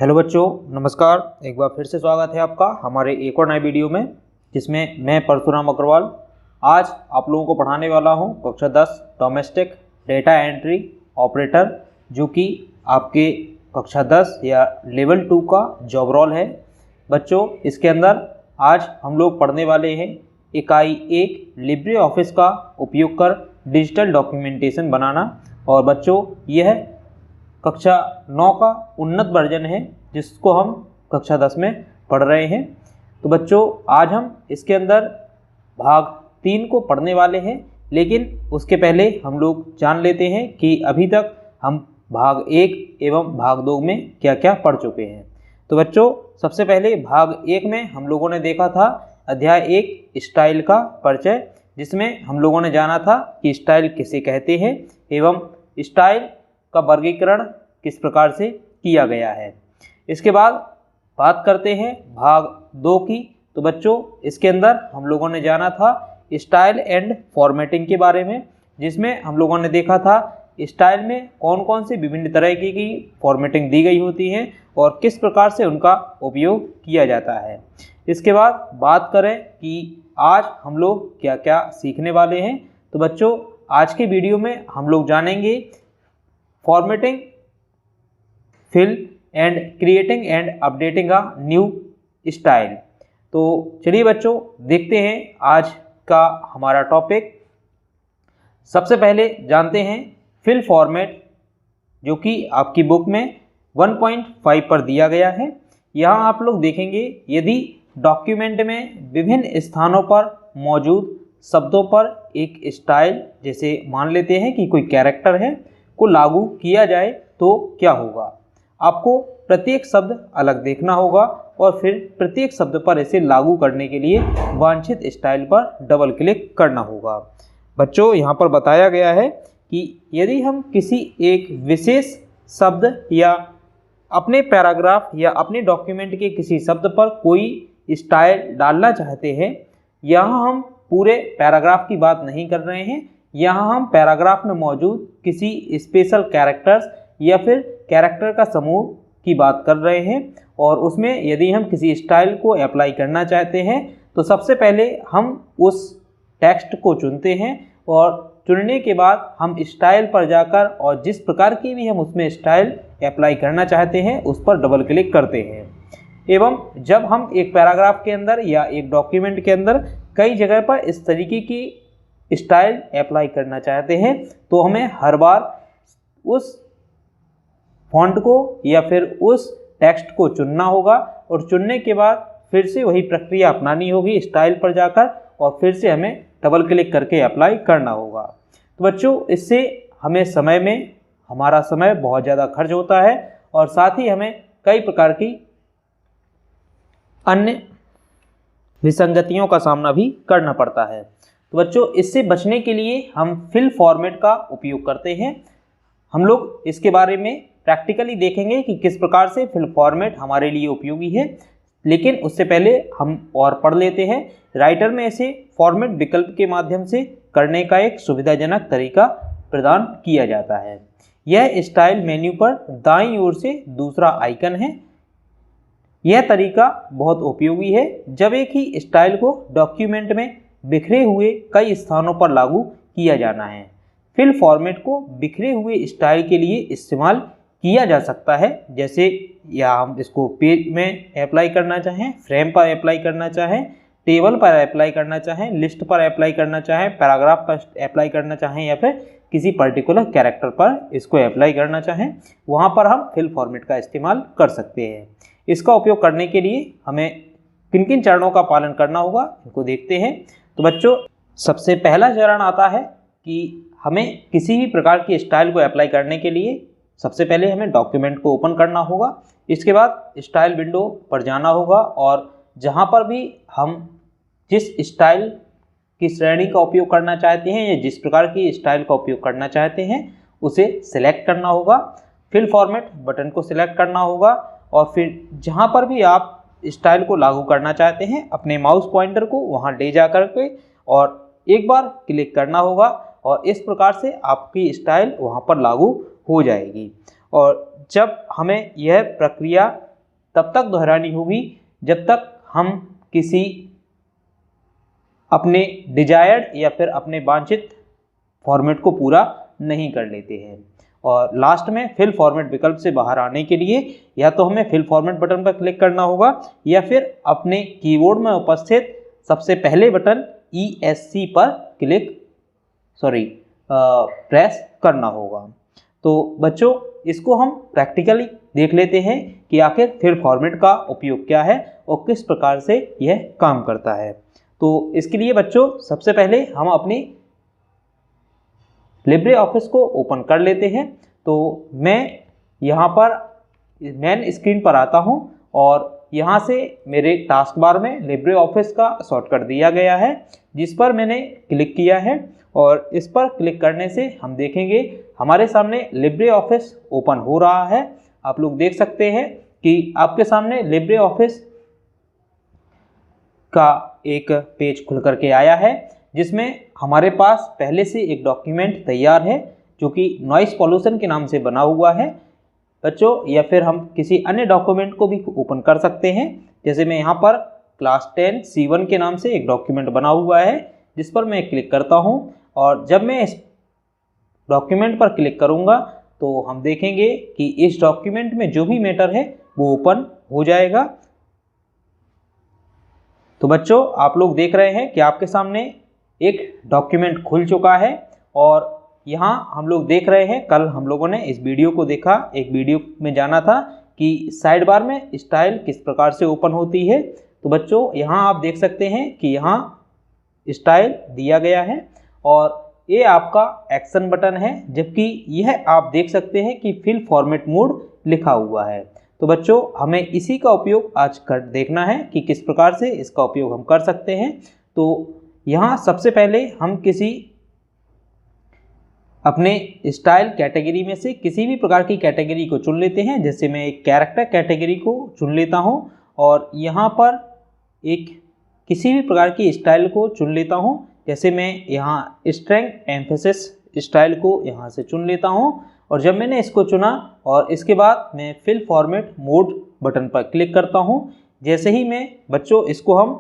Hello बच्चों, नमस्कार। एक बार फिर से स्वागत है आपका हमारे एक और नए वीडियो में, जिसमें मैं परशुराम अग्रवाल आज आप लोगों को पढ़ाने वाला हूं कक्षा 10 डोमेस्टिक डेटा एंट्री ऑपरेटर, जो कि आपके कक्षा 10 या लेवल 2 का जॉब रोल है। बच्चों, इसके अंदर आज हम लोग पढ़ने वाले हैं इकाई 1 लिब्रे ऑफिस का उपयोग कर डिजिटल डॉक्यूमेंटेशन बनाना। और बच्चों, यह कक्षा 9 का उन्नत वर्जन है, जिसको हम कक्षा 10 में पढ़ रहे हैं। तो बच्चों, आज हम इसके अंदर भाग 3 को पढ़ने वाले हैं, लेकिन उसके पहले हम लोग जान लेते हैं कि अभी तक हम भाग 1 एवं भाग 2 में क्या क्या पढ़ चुके हैं। तो बच्चों, सबसे पहले भाग 1 में हम लोगों ने देखा था अध्याय 1 स्टाइल का परिचय, जिसमें हम लोगों ने जाना था कि स्टाइल किसे कहते हैं एवं स्टाइल का वर्गीकरण किस प्रकार से किया गया है। इसके बाद बात करते हैं भाग 2 की। तो बच्चों, इसके अंदर हम लोगों ने जाना था स्टाइल एंड फॉर्मेटिंग के बारे में, जिसमें हम लोगों ने देखा था स्टाइल में कौन कौन सी विभिन्न तरह की फॉर्मेटिंग दी गई होती है और किस प्रकार से उनका उपयोग किया जाता है। इसके बाद बात करें कि आज हम लोग क्या क्या सीखने वाले हैं। तो बच्चों, आज के वीडियो में हम लोग जानेंगे formatting, fill and creating and updating a new style. तो चलिए बच्चों, देखते हैं आज का हमारा टॉपिक। सबसे पहले जानते हैं फिल फॉर्मेट, जो कि आपकी बुक में 1.5 पर दिया गया है। यहाँ आप लोग देखेंगे, यदि डॉक्यूमेंट में विभिन्न स्थानों पर मौजूद शब्दों पर एक स्टाइल, जैसे मान लेते हैं कि कोई कैरेक्टर है, को लागू किया जाए तो क्या होगा। आपको प्रत्येक शब्द अलग देखना होगा और फिर प्रत्येक शब्द पर इसे लागू करने के लिए वांछित स्टाइल पर डबल क्लिक करना होगा। बच्चों, यहाँ पर बताया गया है कि यदि हम किसी एक विशेष शब्द या अपने पैराग्राफ या अपने डॉक्यूमेंट के किसी शब्द पर कोई स्टाइल डालना चाहते हैं, यहाँ हम पूरे पैराग्राफ की बात नहीं कर रहे हैं, यहाँ हम पैराग्राफ में मौजूद किसी स्पेशल कैरेक्टर्स या फिर कैरेक्टर का समूह की बात कर रहे हैं। और उसमें यदि हम किसी स्टाइल को अप्लाई करना चाहते हैं, तो सबसे पहले हम उस टेक्स्ट को चुनते हैं और चुनने के बाद हम स्टाइल पर जाकर और जिस प्रकार की भी हम उसमें स्टाइल अप्लाई करना चाहते हैं उस पर डबल क्लिक करते हैं। एवं जब हम एक पैराग्राफ के अंदर या एक डॉक्यूमेंट के अंदर कई जगह पर इस तरीके की स्टाइल अप्लाई करना चाहते हैं, तो हमें हर बार उस फॉन्ट को या फिर उस टेक्स्ट को चुनना होगा और चुनने के बाद फिर से वही प्रक्रिया अपनानी होगी स्टाइल पर जाकर, और फिर से हमें डबल क्लिक करके अप्लाई करना होगा। तो बच्चों, इससे हमें समय में हमारा समय बहुत ज़्यादा खर्च होता है और साथ ही हमें कई प्रकार की अन्य विसंगतियों का सामना भी करना पड़ता है। तो बच्चों, इससे बचने के लिए हम फिल फॉर्मेट का उपयोग करते हैं। हम लोग इसके बारे में प्रैक्टिकली देखेंगे कि किस प्रकार से फिल फॉर्मेट हमारे लिए उपयोगी है, लेकिन उससे पहले हम और पढ़ लेते हैं। राइटर में इसे फॉर्मेट विकल्प के माध्यम से करने का एक सुविधाजनक तरीका प्रदान किया जाता है। यह स्टाइल मेन्यू पर दाईं ओर से दूसरा आइकन है। यह तरीका बहुत उपयोगी है जब एक ही स्टाइल को डॉक्यूमेंट में बिखरे हुए कई स्थानों पर लागू किया जाना है। फिल फॉर्मेट को बिखरे हुए स्टाइल के लिए इस्तेमाल किया जा सकता है, जैसे या हम इसको पेज में अप्लाई करना चाहें, फ्रेम पर अप्लाई करना चाहें, टेबल पर अप्लाई करना चाहें, लिस्ट पर अप्लाई करना चाहें, पैराग्राफ पर अप्लाई करना चाहें या फिर किसी पर्टिकुलर कैरेक्टर पर इसको अप्लाई करना चाहें, वहाँ पर हम फिल फॉर्मेट का इस्तेमाल कर सकते हैं। इसका उपयोग करने के लिए हमें किन किन चरणों का पालन करना होगा, इनको देखते हैं। तो बच्चों, सबसे पहला चरण आता है कि हमें किसी भी प्रकार की स्टाइल को अप्लाई करने के लिए सबसे पहले हमें डॉक्यूमेंट को ओपन करना होगा। इसके बाद स्टाइल विंडो पर जाना होगा और जहां पर भी हम जिस स्टाइल की श्रेणी का उपयोग करना चाहते हैं या जिस प्रकार की स्टाइल का उपयोग करना चाहते हैं उसे सिलेक्ट करना होगा। फिल फॉर्मेट बटन को सिलेक्ट करना होगा और फिर जहां पर भी आप स्टाइल को लागू करना चाहते हैं, अपने माउस पॉइंटर को वहां ले जा कर के और एक बार क्लिक करना होगा और इस प्रकार से आपकी स्टाइल वहां पर लागू हो जाएगी। और जब हमें यह प्रक्रिया तब तक दोहरानी होगी जब तक हम किसी अपने डिजायर्ड या फिर अपने वांछित फॉर्मेट को पूरा नहीं कर लेते हैं। और लास्ट में फिल फॉर्मेट विकल्प से बाहर आने के लिए या तो हमें फिल फॉर्मेट बटन पर क्लिक करना होगा या फिर अपने कीबोर्ड में उपस्थित सबसे पहले बटन ESC पर प्रेस करना होगा। तो बच्चों, इसको हम प्रैक्टिकली देख लेते हैं कि आखिर फिल फॉर्मेट का उपयोग क्या है और किस प्रकार से यह काम करता है। तो इसके लिए बच्चों सबसे पहले हम अपनी लिब्रे ऑफिस को ओपन कर लेते हैं। तो मैं यहाँ पर मेन स्क्रीन पर आता हूँ और यहाँ से मेरे टास्क बार में लिब्रे ऑफिस का शॉर्टकट दिया गया है जिस पर मैंने क्लिक किया है। और इस पर क्लिक करने से हम देखेंगे हमारे सामने लिब्रे ऑफिस ओपन हो रहा है। आप लोग देख सकते हैं कि आपके सामने लिब्रे ऑफिस का एक पेज खुल करके आया है जिसमें हमारे पास पहले से एक डॉक्यूमेंट तैयार है जो कि नॉइस पॉल्यूशन के नाम से बना हुआ है बच्चों। या फिर हम किसी अन्य डॉक्यूमेंट को भी ओपन कर सकते हैं। जैसे मैं यहाँ पर क्लास 10 C1 के नाम से एक डॉक्यूमेंट बना हुआ है जिस पर मैं क्लिक करता हूँ। और जब मैं इस डॉक्यूमेंट पर क्लिक करूँगा तो हम देखेंगे कि इस डॉक्यूमेंट में जो भी मैटर है वो ओपन हो जाएगा। तो बच्चों, आप लोग देख रहे हैं कि आपके सामने एक डॉक्यूमेंट खुल चुका है। और यहाँ हम लोग देख रहे हैं, कल हम लोगों ने इस वीडियो को देखा, एक वीडियो में जाना था कि साइड बार में स्टाइल किस प्रकार से ओपन होती है। तो बच्चों, यहाँ आप देख सकते हैं कि यहाँ स्टाइल दिया गया है और ये आपका एक्शन बटन है, जबकि यह आप देख सकते हैं कि फिल फॉर्मेट मोड लिखा हुआ है। तो बच्चों, हमें इसी का उपयोग आज कर देखना है कि किस प्रकार से इसका उपयोग हम कर सकते हैं। तो यहाँ सबसे पहले हम किसी अपने स्टाइल कैटेगरी में से किसी भी प्रकार की कैटेगरी को चुन लेते हैं। जैसे मैं एक कैरेक्टर कैटेगरी को चुन लेता हूँ और यहाँ पर एक किसी भी प्रकार की स्टाइल को चुन लेता हूँ। जैसे मैं यहाँ स्ट्रेंथ एम्फेसिस स्टाइल को यहाँ से चुन लेता हूँ। और जब मैंने इसको चुना और इसके बाद मैं फिल फॉर्मेट मोड बटन पर क्लिक करता हूँ। जैसे ही मैं बच्चों इसको हम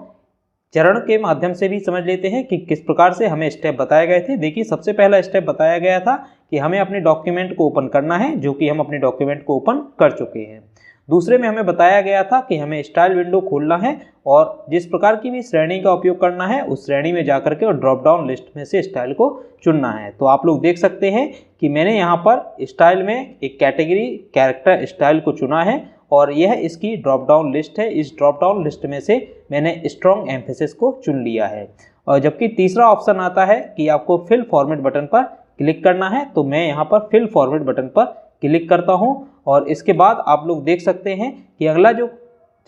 चरण के माध्यम से भी समझ लेते हैं कि किस प्रकार से हमें स्टेप बताए गए थे। देखिए, सबसे पहला स्टेप बताया गया था कि हमें अपने डॉक्यूमेंट को ओपन करना है, जो कि हम अपने डॉक्यूमेंट को ओपन कर चुके हैं। दूसरे में हमें बताया गया था कि हमें स्टाइल विंडो खोलना है और जिस प्रकार की भी श्रेणी का उपयोग करना है उस श्रेणी में जाकर के और ड्रॉप डाउन लिस्ट में से स्टाइल को चुनना है। तो आप लोग देख सकते हैं कि मैंने यहाँ पर स्टाइल में एक कैटेगरी कैरेक्टर स्टाइल को चुना है और यह इसकी ड्रॉप डाउन लिस्ट है। इस ड्रॉप डाउन लिस्ट में से मैंने स्ट्रॉन्ग एम्फेसिस को चुन लिया है। और जबकि तीसरा ऑप्शन आता है कि आपको फिल फॉर्मेट बटन पर क्लिक करना है, तो मैं यहाँ पर फिल फॉर्मेट बटन पर क्लिक करता हूँ। और इसके बाद आप लोग देख सकते हैं कि अगला जो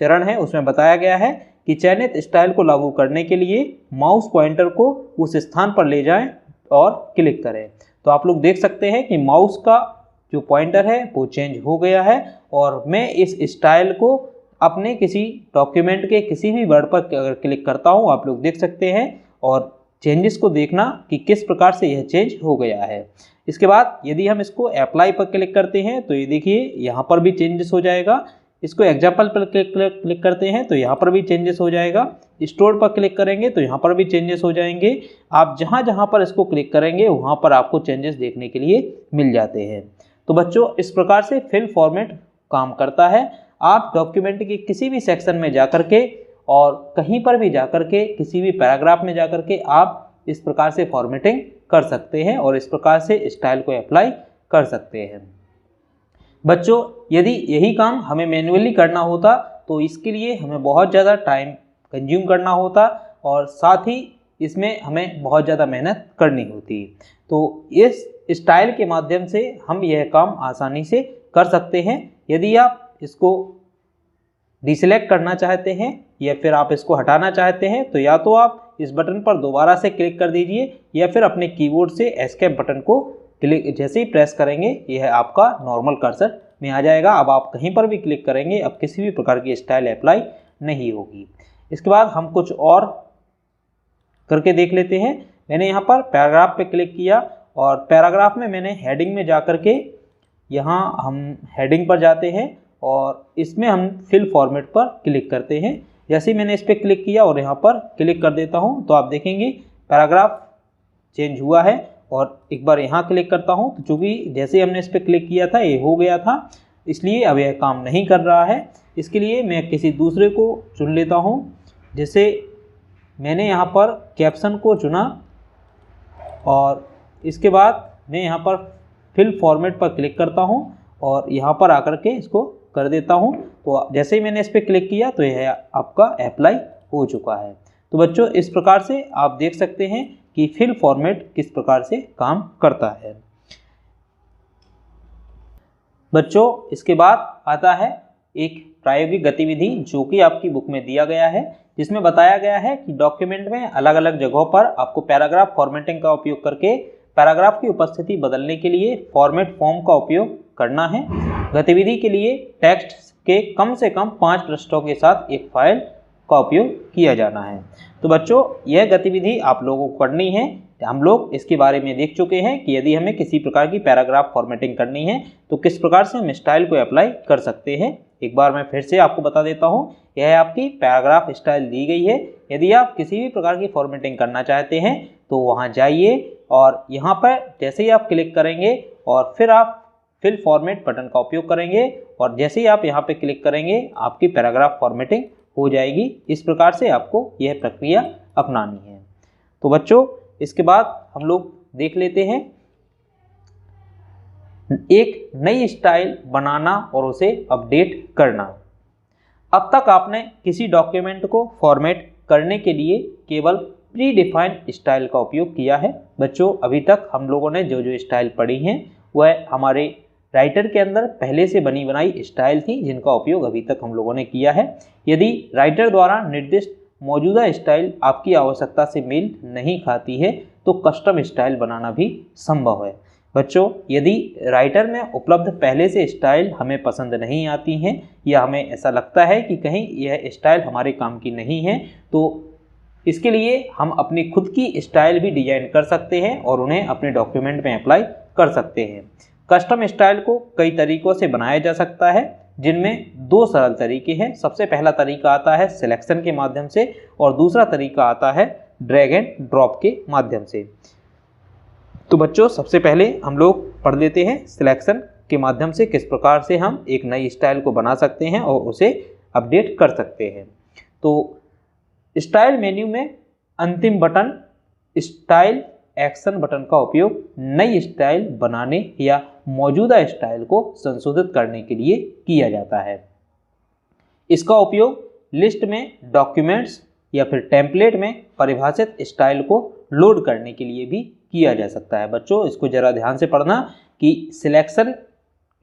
चरण है उसमें बताया गया है कि चयनित स्टाइल को लागू करने के लिए माउस पॉइंटर को उस स्थान पर ले जाएं और क्लिक करें। तो आप लोग देख सकते हैं कि माउस का जो पॉइंटर है वो चेंज हो गया है और मैं इस स्टाइल को अपने किसी डॉक्यूमेंट के किसी भी वर्ड पर अगर क्लिक करता हूँ, आप लोग देख सकते हैं और चेंजेस को देखना कि किस प्रकार से यह चेंज हो गया है। इसके बाद यदि हम इसको अप्लाई पर क्लिक करते हैं तो ये देखिए यहाँ पर भी चेंजेस हो जाएगा। इसको एग्जाम्पल पर क्लिक करते हैं तो यहाँ पर भी चेंजेस हो जाएगा। स्टोर पर क्लिक करेंगे तो यहाँ पर भी चेंजेस हो जाएंगे। आप जहाँ जहाँ पर इसको क्लिक करेंगे वहाँ पर आपको चेंजेस देखने के लिए मिल जाते हैं। तो बच्चों, इस प्रकार से फिल फॉर्मेट काम करता है। आप डॉक्यूमेंट के किसी भी सेक्शन में जाकर के और कहीं पर भी जाकर के किसी भी पैराग्राफ में जाकर के आप इस प्रकार से फॉर्मेटिंग कर सकते हैं और इस प्रकार से स्टाइल को अप्लाई कर सकते हैं। बच्चों, यदि यही काम हमें मैन्युअली करना होता तो इसके लिए हमें बहुत ज़्यादा टाइम कंज्यूम करना होता और साथ ही इसमें हमें बहुत ज़्यादा मेहनत करनी होती। तो इस स्टाइल के माध्यम से हम यह काम आसानी से कर सकते हैं। यदि आप इसको डिसेलेक्ट करना चाहते हैं या फिर आप इसको हटाना चाहते हैं तो या तो आप इस बटन पर दोबारा से क्लिक कर दीजिए या फिर अपने कीबोर्ड से एस्केप बटन को क्लिक जैसे ही प्रेस करेंगे यह आपका नॉर्मल कर्सर में आ जाएगा। अब आप कहीं पर भी क्लिक करेंगे, अब किसी भी प्रकार की स्टाइल अप्लाई नहीं होगी। इसके बाद हम कुछ और करके देख लेते हैं। मैंने यहाँ पर पैराग्राफ पे क्लिक किया और पैराग्राफ में मैंने हेडिंग में जाकर के यहाँ हम हेडिंग पर जाते हैं और इसमें हम फिल फॉर्मेट पर क्लिक करते हैं। जैसे ही मैंने इस पर क्लिक किया और यहाँ पर क्लिक कर देता हूँ तो आप देखेंगे पैराग्राफ चेंज हुआ है। और एक बार यहाँ क्लिक करता हूँ तो चूँकि जैसे हमने इस पर क्लिक किया था ये हो गया था, इसलिए अब यह काम नहीं कर रहा है। इसके लिए मैं किसी दूसरे को चुन लेता हूँ। जैसे मैंने यहाँ पर कैप्शन को चुना और इसके बाद मैं यहाँ पर फिल फॉर्मेट पर क्लिक करता हूँ और यहाँ पर आकर के इसको कर देता हूँ। तो जैसे ही मैंने इस पर क्लिक किया तो यह आपका अप्लाई हो चुका है। तो बच्चों इस प्रकार से आप देख सकते हैं कि फिल फॉर्मेट किस प्रकार से काम करता है। बच्चों इसके बाद आता है एक प्रायोगिक गतिविधि जो कि आपकी बुक में दिया गया है, जिसमें बताया गया है कि डॉक्यूमेंट में अलग अलग जगहों पर आपको पैराग्राफ फॉर्मेटिंग का उपयोग करके पैराग्राफ की उपस्थिति बदलने के लिए फॉर्मेट फॉर्म का उपयोग करना है। गतिविधि के लिए टेक्स्ट के कम से कम 5 पृष्ठों के साथ एक फाइल का उपयोग किया जाना है। तो बच्चों यह गतिविधि आप लोगों को करनी है। हम लोग इसके बारे में देख चुके हैं कि यदि हमें किसी प्रकार की पैराग्राफ फॉर्मेटिंग करनी है तो किस प्रकार से हम स्टाइल को अप्लाई कर सकते हैं। एक बार मैं फिर से आपको बता देता हूं, यह आपकी पैराग्राफ स्टाइल दी गई है। यदि आप किसी भी प्रकार की फॉर्मेटिंग करना चाहते हैं तो वहां जाइए और यहाँ पर जैसे ही आप क्लिक करेंगे और फिर आप फिल फॉर्मेट बटन का उपयोग करेंगे और जैसे ही आप यहाँ पे क्लिक करेंगे आपकी पैराग्राफ फॉर्मेटिंग हो जाएगी। इस प्रकार से आपको यह प्रक्रिया अपनानी है। तो बच्चों इसके बाद हम लोग देख लेते हैं एक नई स्टाइल बनाना और उसे अपडेट करना। अब तक आपने किसी डॉक्यूमेंट को फॉर्मेट करने के लिए केवल प्री डिफाइंड स्टाइल का उपयोग किया है। बच्चों अभी तक हम लोगों ने जो जो स्टाइल पढ़ी हैं वह हमारे राइटर के अंदर पहले से बनी बनाई स्टाइल थी, जिनका उपयोग अभी तक हम लोगों ने किया है। यदि राइटर द्वारा निर्दिष्ट मौजूदा स्टाइल आपकी आवश्यकता से मेल नहीं खाती है तो कस्टम स्टाइल बनाना भी संभव है। बच्चों यदि राइटर में उपलब्ध पहले से स्टाइल हमें पसंद नहीं आती हैं या हमें ऐसा लगता है कि कहीं यह स्टाइल हमारे काम की नहीं है, तो इसके लिए हम अपनी खुद की स्टाइल भी डिजाइन कर सकते हैं और उन्हें अपने डॉक्यूमेंट में अप्लाई कर सकते हैं। कस्टम स्टाइल को कई तरीकों से बनाया जा सकता है, जिनमें 2 सरल तरीके हैं। सबसे पहला तरीका आता है सिलेक्शन के माध्यम से और दूसरा तरीका आता है ड्रैग एंड ड्रॉप के माध्यम से। तो बच्चों सबसे पहले हम लोग पढ़ लेते हैं सिलेक्शन के माध्यम से किस प्रकार से हम एक नई स्टाइल को बना सकते हैं और उसे अपडेट कर सकते हैं। तो स्टाइल मेन्यू में अंतिम बटन स्टाइल एक्शन बटन का उपयोग नई स्टाइल बनाने या मौजूदा स्टाइल को संशोधित करने के लिए किया जाता है। इसका उपयोग लिस्ट में डॉक्यूमेंट्स या फिर टेम्पलेट में परिभाषित स्टाइल को लोड करने के लिए भी किया जा सकता है। बच्चों इसको जरा ध्यान से पढ़ना कि सिलेक्शन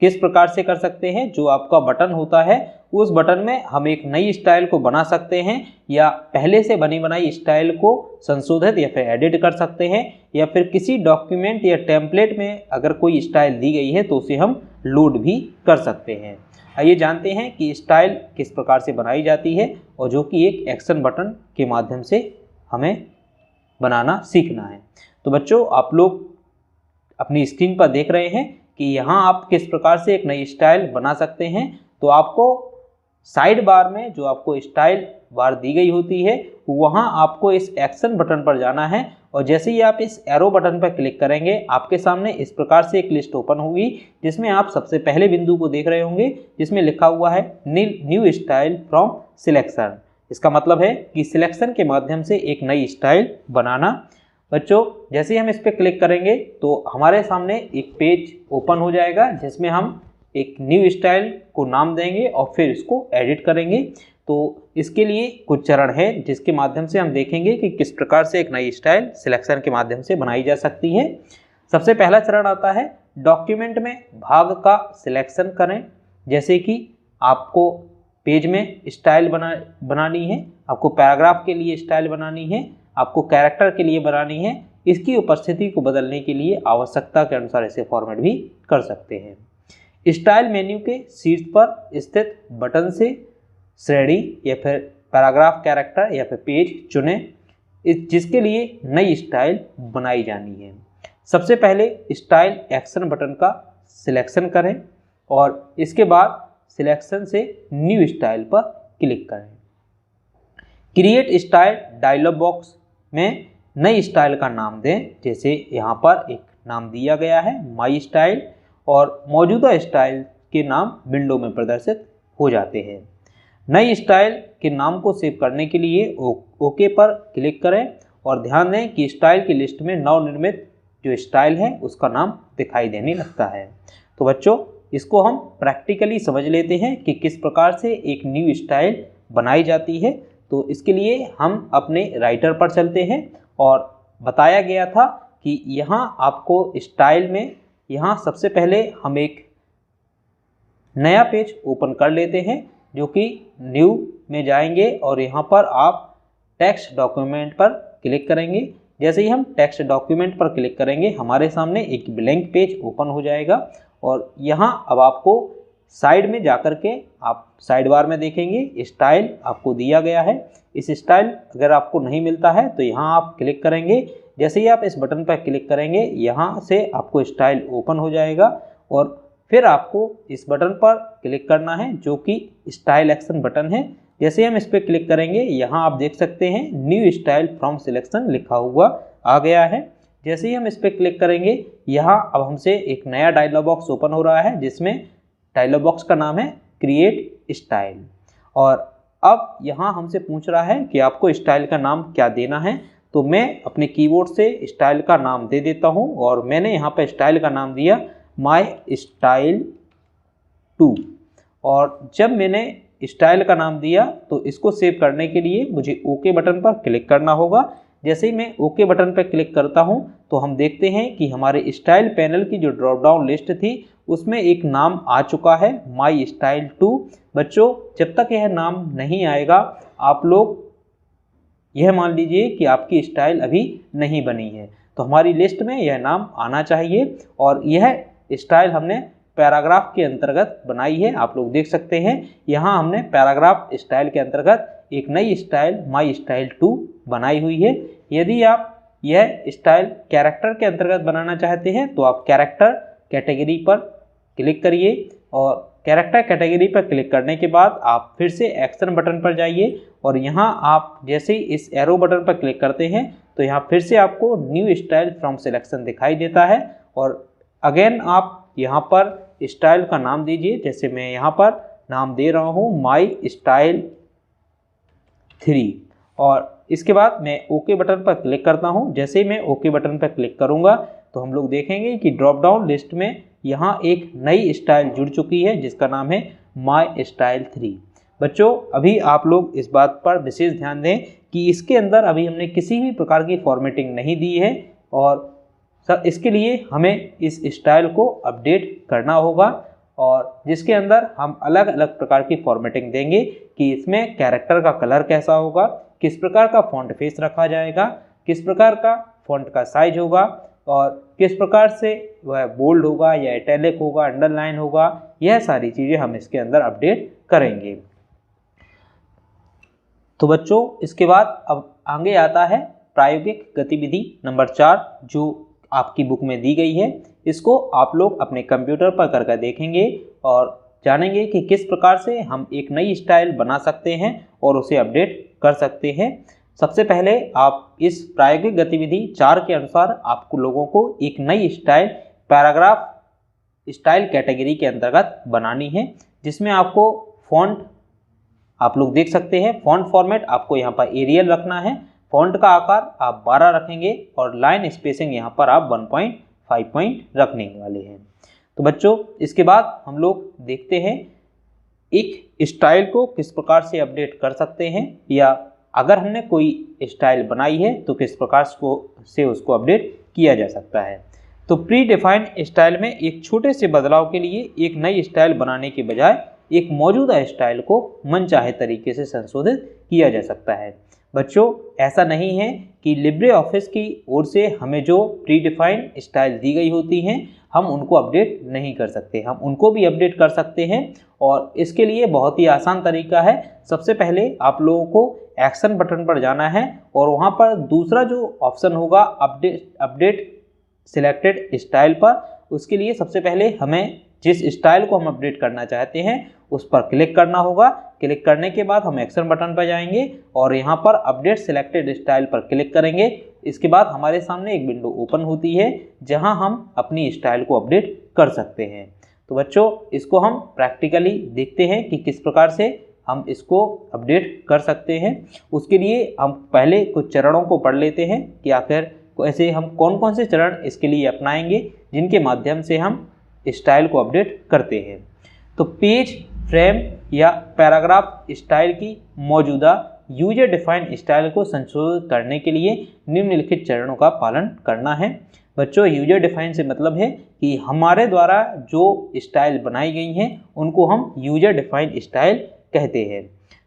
किस प्रकार से कर सकते हैं। जो आपका बटन होता है उस बटन में हम एक नई स्टाइल को बना सकते हैं या पहले से बनी बनाई स्टाइल को संशोधित या फिर एडिट कर सकते हैं, या फिर किसी डॉक्यूमेंट या टेम्पलेट में अगर कोई स्टाइल दी गई है तो उसे हम लोड भी कर सकते हैं। आइए जानते हैं कि स्टाइल किस प्रकार से बनाई जाती है और जो कि एक एक्शन बटन के माध्यम से हमें बनाना सीखना है। तो बच्चों आप लोग अपनी स्क्रीन पर देख रहे हैं कि यहाँ आप किस प्रकार से एक नई स्टाइल बना सकते हैं। तो आपको साइड बार में जो आपको स्टाइल बार दी गई होती है वहाँ आपको इस एक्शन बटन पर जाना है और जैसे ही आप इस एरो बटन पर क्लिक करेंगे आपके सामने इस प्रकार से एक लिस्ट ओपन होगी, जिसमें आप सबसे पहले बिंदु को देख रहे होंगे जिसमें लिखा हुआ है न्यू स्टाइल फ्रॉम सिलेक्शन। इसका मतलब है कि सिलेक्शन के माध्यम से एक नई स्टाइल बनाना। बच्चों जैसे ही हम इस पर क्लिक करेंगे तो हमारे सामने एक पेज ओपन हो जाएगा जिसमें हम एक न्यू स्टाइल को नाम देंगे और फिर इसको एडिट करेंगे। तो इसके लिए कुछ चरण है जिसके माध्यम से हम देखेंगे कि किस प्रकार से एक नई स्टाइल सिलेक्शन के माध्यम से बनाई जा सकती है। सबसे पहला चरण आता है डॉक्यूमेंट में भाग का सिलेक्शन करें। जैसे कि आपको पेज में स्टाइल बनानी है, आपको पैराग्राफ के लिए स्टाइल बनानी है, आपको कैरेक्टर के लिए बनानी है। इसकी उपस्थिति को बदलने के लिए आवश्यकता के अनुसार इसे फॉर्मेट भी कर सकते हैं। स्टाइल मेन्यू के शीर्ष पर स्थित बटन से श्रेणी या फिर पैराग्राफ, कैरेक्टर या फिर पेज चुनें जिसके लिए नई स्टाइल बनाई जानी है। सबसे पहले स्टाइल एक्शन बटन का सिलेक्शन करें और इसके बाद सिलेक्शन से न्यू स्टाइल पर क्लिक करें। क्रिएट स्टाइल डायलॉग बॉक्स में नई स्टाइल का नाम दें। जैसे यहाँ पर एक नाम दिया गया है माई स्टाइल, और मौजूदा स्टाइल के नाम विंडो में प्रदर्शित हो जाते हैं। नई स्टाइल के नाम को सेव करने के लिए ओके पर क्लिक करें और ध्यान दें कि स्टाइल की लिस्ट में नवनिर्मित जो स्टाइल है उसका नाम दिखाई देने लगता है। तो बच्चों, इसको हम प्रैक्टिकली समझ लेते हैं कि किस प्रकार से एक न्यू स्टाइल बनाई जाती है। तो इसके लिए हम अपने राइटर पर चलते हैं और बताया गया था कि यहाँ आपको स्टाइल में यहाँ सबसे पहले हम एक नया पेज ओपन कर लेते हैं, जो कि न्यू में जाएंगे और यहाँ पर आप टेक्स्ट डॉक्यूमेंट पर क्लिक करेंगे। जैसे ही हम टेक्स्ट डॉक्यूमेंट पर क्लिक करेंगे हमारे सामने एक ब्लैंक पेज ओपन हो जाएगा और यहाँ अब आपको साइड में जाकर के आप साइड बार में देखेंगे स्टाइल आपको दिया गया है। इस स्टाइल अगर आपको नहीं मिलता है तो यहाँ आप क्लिक करेंगे। जैसे ही आप इस बटन पर क्लिक करेंगे यहाँ से आपको स्टाइल ओपन हो जाएगा और फिर आपको इस बटन पर क्लिक करना है जो कि स्टाइल एक्शन बटन है। जैसे हम इस पर क्लिक करेंगे यहाँ आप देख सकते हैं न्यू स्टाइल फ्रॉम सिलेक्शन लिखा हुआ आ गया है। जैसे ही हम इस पर क्लिक करेंगे यहाँ अब हमसे एक नया डायलॉग बॉक्स ओपन हो रहा है जिसमें डायलॉग बॉक्स का नाम है क्रिएट स्टाइल। और अब यहाँ हमसे पूछ रहा है कि आपको स्टाइल का नाम क्या देना है। तो मैं अपने कीबोर्ड से स्टाइल का नाम दे देता हूँ और मैंने यहाँ पर स्टाइल का नाम दिया माई स्टाइल 2। और जब मैंने स्टाइल का नाम दिया तो इसको सेव करने के लिए मुझे ओके बटन पर क्लिक करना होगा। जैसे ही मैं ओके बटन पर क्लिक करता हूं तो हम देखते हैं कि हमारे स्टाइल पैनल की जो ड्रॉप डाउन लिस्ट थी उसमें एक नाम आ चुका है माई स्टाइल 2। बच्चों, जब तक यह नाम नहीं आएगा आप लोग यह मान लीजिए कि आपकी स्टाइल अभी नहीं बनी है। तो हमारी लिस्ट में यह नाम आना चाहिए और यह स्टाइल हमने पैराग्राफ के अंतर्गत बनाई है। आप लोग देख सकते हैं यहाँ हमने पैराग्राफ स्टाइल के अंतर्गत एक नई स्टाइल माई स्टाइल 2 बनाई हुई है। यदि आप यह स्टाइल कैरेक्टर के अंतर्गत बनाना चाहते हैं तो आप कैरेक्टर कैटेगरी पर क्लिक करिए और कैरेक्टर कैटेगरी पर क्लिक करने के बाद आप फिर से एक्शन बटन पर जाइए और यहाँ आप जैसे ही इस एरो बटन पर क्लिक करते हैं तो यहाँ फिर से आपको न्यू स्टाइल फ्रॉम सिलेक्शन दिखाई देता है और अगेन आप यहाँ पर स्टाइल का नाम दीजिए। जैसे मैं यहाँ पर नाम दे रहा हूँ माई स्टाइल 3 और इसके बाद मैं ओके बटन पर क्लिक करता हूँ। जैसे ही मैं ओके बटन पर क्लिक करूँगा तो हम लोग देखेंगे कि ड्रॉप डाउन लिस्ट में यहाँ एक नई स्टाइल जुड़ चुकी है जिसका नाम है माई स्टाइल 3। बच्चों, अभी आप लोग इस बात पर विशेष ध्यान दें कि इसके अंदर अभी हमने किसी भी प्रकार की फॉर्मेटिंग नहीं दी है और इसके लिए हमें इस स्टाइल को अपडेट करना होगा और जिसके अंदर हम अलग अलग प्रकार की फॉर्मेटिंग देंगे कि इसमें कैरेक्टर का कलर कैसा होगा, किस प्रकार का फॉन्ट फेस रखा जाएगा, किस प्रकार का फॉन्ट का साइज होगा और किस प्रकार से वह बोल्ड होगा या इटैलिक होगा, अंडरलाइन होगा। यह सारी चीज़ें हम इसके अंदर अपडेट करेंगे। तो बच्चों, इसके बाद अब आगे आता है प्रायोगिक गतिविधि नंबर 4 जो आपकी बुक में दी गई है। इसको आप लोग अपने कंप्यूटर पर करके देखेंगे और जानेंगे कि किस प्रकार से हम एक नई स्टाइल बना सकते हैं और उसे अपडेट कर सकते हैं। सबसे पहले आप इस प्रायोगिक गतिविधि 4 के अनुसार आपको लोगों को एक नई स्टाइल पैराग्राफ स्टाइल कैटेगरी के अंतर्गत बनानी है जिसमें आपको फॉन्ट आप लोग देख सकते हैं। फॉन्ट फॉर्मेट आपको यहाँ पर एरियल रखना है, फॉन्ट का आकार आप 12 रखेंगे और लाइन स्पेसिंग यहाँ पर आप 1.5 पॉइंट रखने वाले हैं। तो बच्चों, इसके बाद हम लोग देखते हैं एक स्टाइल को किस प्रकार से अपडेट कर सकते हैं या अगर हमने कोई स्टाइल बनाई है तो किस प्रकार से उसको अपडेट किया जा सकता है। तो प्री डिफाइंड स्टाइल में एक छोटे से बदलाव के लिए एक नई स्टाइल बनाने के बजाय एक मौजूदा स्टाइल को मनचाहे तरीके से संशोधित किया जा सकता है। बच्चों, ऐसा नहीं है कि लिब्रे ऑफिस की ओर से हमें जो प्री डिफाइंड स्टाइल दी गई होती हैं हम उनको अपडेट नहीं कर सकते, हम उनको भी अपडेट कर सकते हैं और इसके लिए बहुत ही आसान तरीका है। सबसे पहले आप लोगों को एक्शन बटन पर जाना है और वहाँ पर दूसरा जो ऑप्शन होगा अपडेट सिलेक्टेड स्टाइल पर, उसके लिए सबसे पहले हमें जिस स्टाइल को हम अपडेट करना चाहते हैं उस पर क्लिक करना होगा। क्लिक करने के बाद हम एक्शन बटन पर जाएंगे और यहाँ पर अपडेट सिलेक्टेड स्टाइल पर क्लिक करेंगे। इसके बाद हमारे सामने एक विंडो ओपन होती है जहाँ हम अपनी स्टाइल को अपडेट कर सकते हैं। तो बच्चों इसको हम प्रैक्टिकली देखते हैं कि किस प्रकार से हम इसको अपडेट कर सकते हैं। उसके लिए हम पहले कुछ चरणों को पढ़ लेते हैं कि आखिर ऐसे हम कौन कौन से चरण इसके लिए अपनाएंगे जिनके माध्यम से हम स्टाइल को अपडेट करते हैं। तो पेज, फ्रेम या पैराग्राफ स्टाइल की मौजूदा यूजर डिफाइंड स्टाइल को संशोधित करने के लिए निम्नलिखित चरणों का पालन करना है। बच्चों यूजर डिफाइन से मतलब है कि हमारे द्वारा जो स्टाइल बनाई गई हैं उनको हम यूजर डिफाइंड स्टाइल कहते हैं।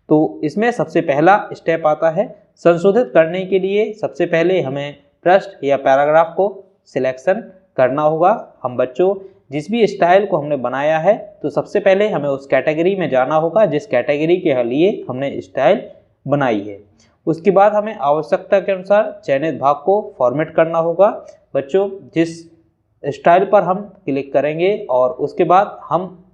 तो इसमें सबसे पहला स्टेप आता है संशोधित करने के लिए सबसे पहले हमें पृष्ठ या पैराग्राफ को सिलेक्शन करना होगा। हम बच्चों जिस भी स्टाइल को हमने बनाया है तो सबसे पहले हमें उस कैटेगरी में जाना होगा जिस कैटेगरी के लिए हमने स्टाइल बनाई है। उसके बाद हमें आवश्यकता के अनुसार चयनित भाग को फॉर्मेट करना होगा। बच्चों जिस स्टाइल पर हम क्लिक करेंगे और उसके बाद हम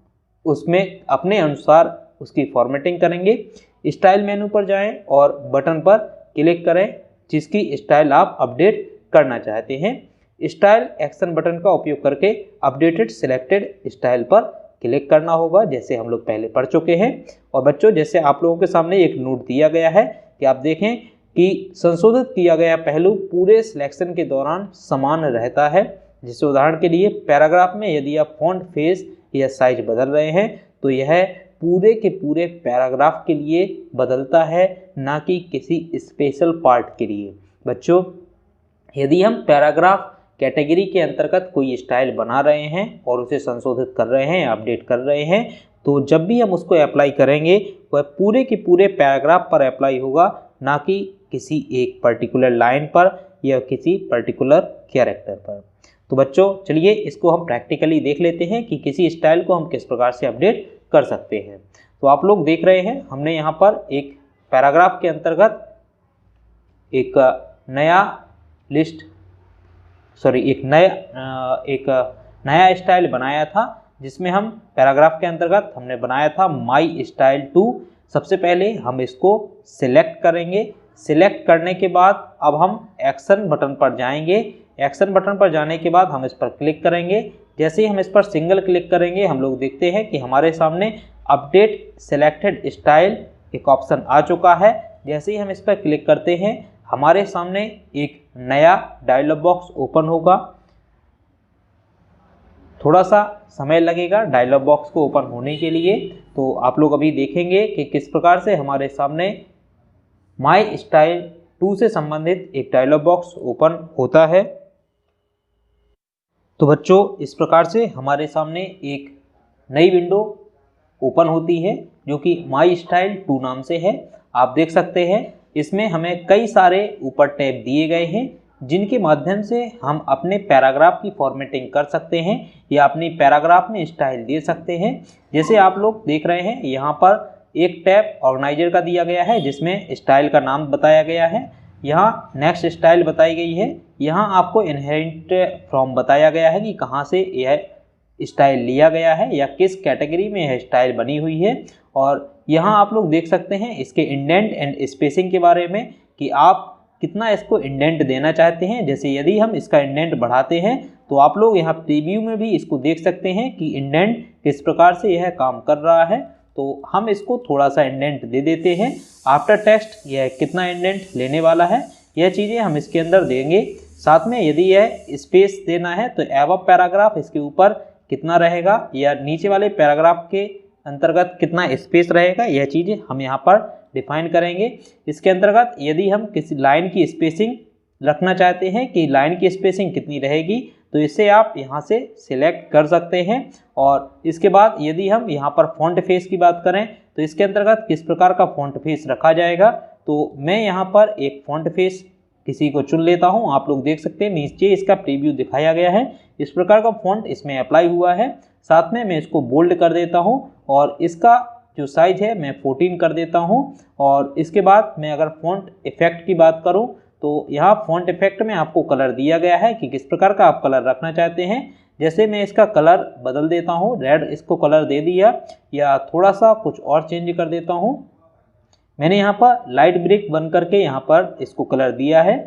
उसमें अपने अनुसार उसकी फॉर्मेटिंग करेंगे। स्टाइल मेनू पर जाएं और बटन पर क्लिक करें जिसकी स्टाइल आप अपडेट करना चाहते हैं। स्टाइल एक्शन बटन का उपयोग करके अपडेटेड सिलेक्टेड स्टाइल पर क्लिक करना होगा जैसे हम लोग पहले पढ़ चुके हैं। और बच्चों जैसे आप लोगों के सामने एक नोट दिया गया है कि आप देखें कि संशोधित किया गया पहलू पूरे सिलेक्शन के दौरान समान रहता है। जैसे उदाहरण के लिए पैराग्राफ में यदि आप फॉन्ट फेस या साइज बदल रहे हैं तो यह पूरे के पूरे पैराग्राफ के लिए बदलता है, ना कि किसी स्पेशल पार्ट के लिए। बच्चों यदि हम पैराग्राफ कैटेगरी के अंतर्गत कोई स्टाइल बना रहे हैं और उसे संशोधित कर रहे हैं, अपडेट कर रहे हैं, तो जब भी हम उसको अप्लाई करेंगे वह पूरे के पूरे पैराग्राफ पर अप्लाई होगा, ना कि किसी एक पर्टिकुलर लाइन पर या किसी पर्टिकुलर कैरेक्टर पर। तो बच्चों चलिए इसको हम प्रैक्टिकली देख लेते हैं कि किसी स्टाइल को हम किस प्रकार से अपडेट कर सकते हैं। तो आप लोग देख रहे हैं हमने यहाँ पर एक पैराग्राफ के अंतर्गत एक नया स्टाइल बनाया था जिसमें हम पैराग्राफ के अंतर्गत हमने बनाया था माई स्टाइल 2। सबसे पहले हम इसको सिलेक्ट करेंगे। सिलेक्ट करने के बाद अब हम एक्शन बटन पर जाएंगे। एक्शन बटन पर जाने के बाद हम इस पर क्लिक करेंगे। जैसे ही हम इस पर सिंगल क्लिक करेंगे हम लोग देखते हैं कि हमारे सामने अपडेट सिलेक्टेड स्टाइल एक ऑप्शन आ चुका है। जैसे ही हम इस पर क्लिक करते हैं हमारे सामने एक नया डायलॉग बॉक्स ओपन होगा। थोड़ा सा समय लगेगा डायलॉग बॉक्स को ओपन होने के लिए, तो आप लोग अभी देखेंगे कि किस प्रकार से हमारे सामने माई स्टाइल 2 से संबंधित एक डायलॉग बॉक्स ओपन होता है। तो बच्चों इस प्रकार से हमारे सामने एक नई विंडो ओपन होती है जो कि माई स्टाइल 2 नाम से है। आप देख सकते हैं इसमें हमें कई सारे ऊपर टैब दिए गए हैं जिनके माध्यम से हम अपने पैराग्राफ की फॉर्मेटिंग कर सकते हैं या अपनी पैराग्राफ में स्टाइल दे सकते हैं। जैसे आप लोग देख रहे हैं यहाँ पर एक टैब ऑर्गेनाइजर का दिया गया है जिसमें स्टाइल का नाम बताया गया है। यहाँ नेक्स्ट स्टाइल बताई गई है। यहाँ आपको इनहेरिट फ्रॉम बताया गया है कि कहाँ से यह स्टाइल लिया गया है या किस कैटेगरी में यह स्टाइल बनी हुई है। और यहाँ आप लोग देख सकते हैं इसके इंडेंट एंड स्पेसिंग के बारे में कि आप कितना इसको इंडेंट देना चाहते हैं। जैसे यदि हम इसका इंडेंट बढ़ाते हैं तो आप लोग यहाँ प्रीव्यू में भी इसको देख सकते हैं कि इंडेंट किस प्रकार से यह काम कर रहा है। तो हम इसको थोड़ा सा इंडेंट दे देते हैं। आफ्टर टेक्स्ट यह कितना इंडेंट लेने वाला है यह चीज़ें हम इसके अंदर देंगे। साथ में यदि यह स्पेस देना है तो एबव पैराग्राफ इसके ऊपर कितना रहेगा या नीचे वाले पैराग्राफ के अंतर्गत कितना स्पेस रहेगा, यह चीज़ें हम यहाँ पर डिफाइन करेंगे। इसके अंतर्गत यदि हम किसी लाइन की स्पेसिंग रखना चाहते हैं कि लाइन की स्पेसिंग कितनी रहेगी तो इसे आप यहाँ से सिलेक्ट कर सकते हैं। और इसके बाद यदि हम यहाँ पर फॉन्ट फेस की बात करें तो इसके अंतर्गत किस प्रकार का फॉन्ट फेस रखा जाएगा, तो मैं यहाँ पर एक फॉन्ट फेस किसी को चुन लेता हूँ। आप लोग देख सकते हैं नीचे इसका प्रीव्यू दिखाया गया है। इस प्रकार का फॉन्ट इसमें अप्लाई हुआ है। साथ में मैं इसको बोल्ड कर देता हूँ और इसका जो साइज है मैं 14 कर देता हूँ। और इसके बाद मैं अगर फॉन्ट इफेक्ट की बात करूँ तो यहाँ फॉन्ट इफेक्ट में आपको कलर दिया गया है कि किस प्रकार का आप कलर रखना चाहते हैं। जैसे मैं इसका कलर बदल देता हूँ, रेड इसको कलर दे दिया, या थोड़ा सा कुछ और चेंज कर देता हूँ। मैंने यहाँ पर लाइट ब्रिक बन करके यहाँ पर इसको कलर दिया है।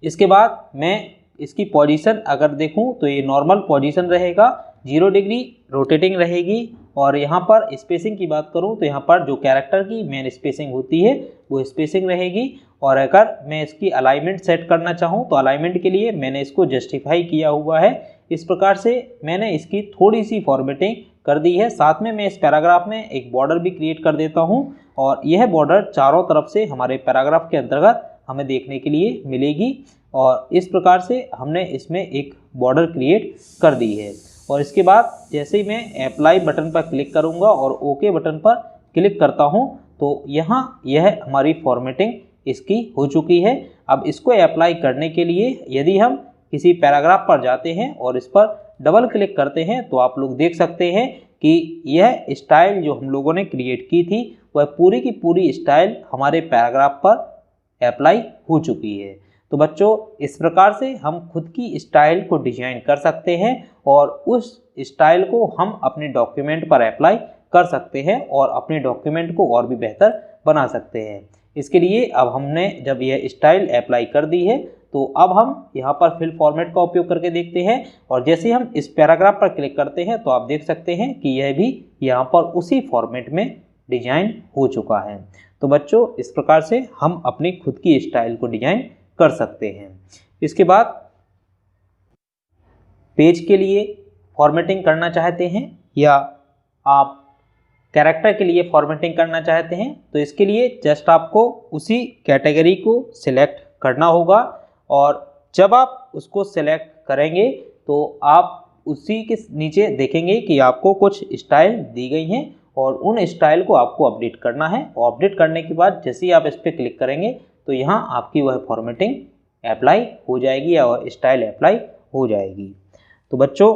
इसके बाद मैं इसकी पोजीशन अगर देखूं तो ये नॉर्मल पोजीशन रहेगा, 0 डिग्री रोटेटिंग रहेगी। और यहाँ पर स्पेसिंग की बात करूँ तो यहाँ पर जो कैरेक्टर की मेन स्पेसिंग होती है वो स्पेसिंग रहेगी। और अगर मैं इसकी अलाइनमेंट सेट करना चाहूँ तो अलाइनमेंट के लिए मैंने इसको जस्टिफाई किया हुआ है। इस प्रकार से मैंने इसकी थोड़ी सी फॉर्मेटिंग कर दी है। साथ में मैं इस पैराग्राफ में एक बॉर्डर भी क्रिएट कर देता हूँ और यह बॉर्डर चारों तरफ से हमारे पैराग्राफ के अंतर्गत हमें देखने के लिए मिलेगी। और इस प्रकार से हमने इसमें एक बॉर्डर क्रिएट कर दी है। और इसके बाद जैसे ही मैं अप्लाई बटन पर क्लिक करूंगा और ओके बटन पर क्लिक करता हूं तो यहाँ यह हमारी फॉर्मेटिंग इसकी हो चुकी है। अब इसको अप्लाई करने के लिए यदि हम किसी पैराग्राफ पर जाते हैं और इस पर डबल क्लिक करते हैं तो आप लोग देख सकते हैं कि यह स्टाइल जो हम लोगों ने क्रिएट की थी वह पूरी की पूरी स्टाइल हमारे पैराग्राफ पर अप्लाई हो चुकी है। तो बच्चों, इस प्रकार से हम खुद की स्टाइल को डिजाइन कर सकते हैं और उस स्टाइल को हम अपने डॉक्यूमेंट पर अप्लाई कर सकते हैं और अपने डॉक्यूमेंट को और भी बेहतर बना सकते हैं। इसके लिए अब हमने जब यह स्टाइल अप्लाई कर दी है तो अब हम यहाँ पर फिल फॉर्मेट का उपयोग करके देखते हैं। और जैसे हम इस पैराग्राफ पर क्लिक करते हैं तो आप देख सकते हैं कि यह भी यहाँ पर उसी फॉर्मेट में डिजाइन हो चुका है। तो बच्चों, इस प्रकार से हम अपनी खुद की स्टाइल को डिजाइन कर सकते हैं। इसके बाद पेज के लिए फॉर्मेटिंग करना चाहते हैं या आप कैरेक्टर के लिए फॉर्मेटिंग करना चाहते हैं तो इसके लिए जस्ट आपको उसी कैटेगरी को सिलेक्ट करना होगा। और जब आप उसको सिलेक्ट करेंगे तो आप उसी के नीचे देखेंगे कि आपको कुछ स्टाइल दी गई हैं और उन स्टाइल को आपको अपडेट करना है। और अपडेट करने के बाद जैसे ही आप इस पर क्लिक करेंगे तो यहाँ आपकी वह फॉर्मेटिंग अप्लाई हो जाएगी या वह स्टाइल अप्लाई हो जाएगी। तो बच्चों,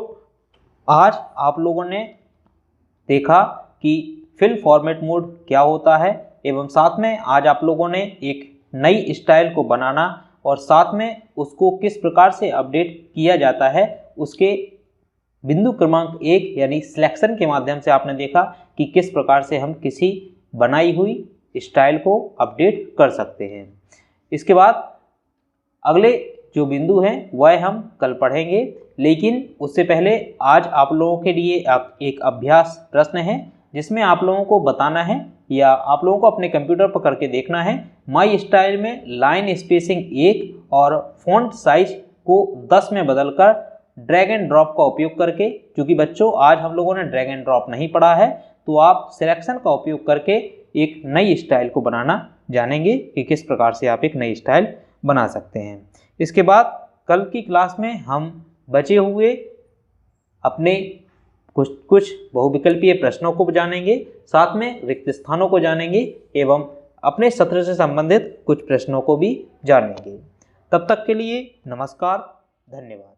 आज आप लोगों ने देखा कि फिल फॉर्मेट मोड क्या होता है एवं साथ में आज आप लोगों ने एक नई स्टाइल को बनाना और साथ में उसको किस प्रकार से अपडेट किया जाता है उसके बिंदु क्रमांक 1 यानी सिलेक्शन के माध्यम से आपने देखा कि किस प्रकार से हम किसी बनाई हुई स्टाइल को अपडेट कर सकते हैं। इसके बाद अगले जो बिंदु हैं वह हम कल पढ़ेंगे, लेकिन उससे पहले आज आप लोगों के लिए एक अभ्यास प्रश्न है जिसमें आप लोगों को बताना है या आप लोगों को अपने कंप्यूटर पर करके देखना है। माई स्टाइल में लाइन स्पेसिंग 1 और फॉन्ट साइज को 10 में बदलकर ड्रैग एंड ड्रॉप का उपयोग करके, क्योंकि बच्चों आज हम लोगों ने ड्रैग एंड ड्रॉप नहीं पढ़ा है तो आप सिलेक्शन का उपयोग करके एक नई स्टाइल को बनाना जानेंगे कि किस प्रकार से आप एक नई स्टाइल बना सकते हैं। इसके बाद कल की क्लास में हम बचे हुए अपने कुछ बहुविकल्पीय प्रश्नों को जानेंगे, साथ में रिक्त स्थानों को जानेंगे एवं अपने सत्र से संबंधित कुछ प्रश्नों को भी जानेंगे। तब तक के लिए नमस्कार, धन्यवाद।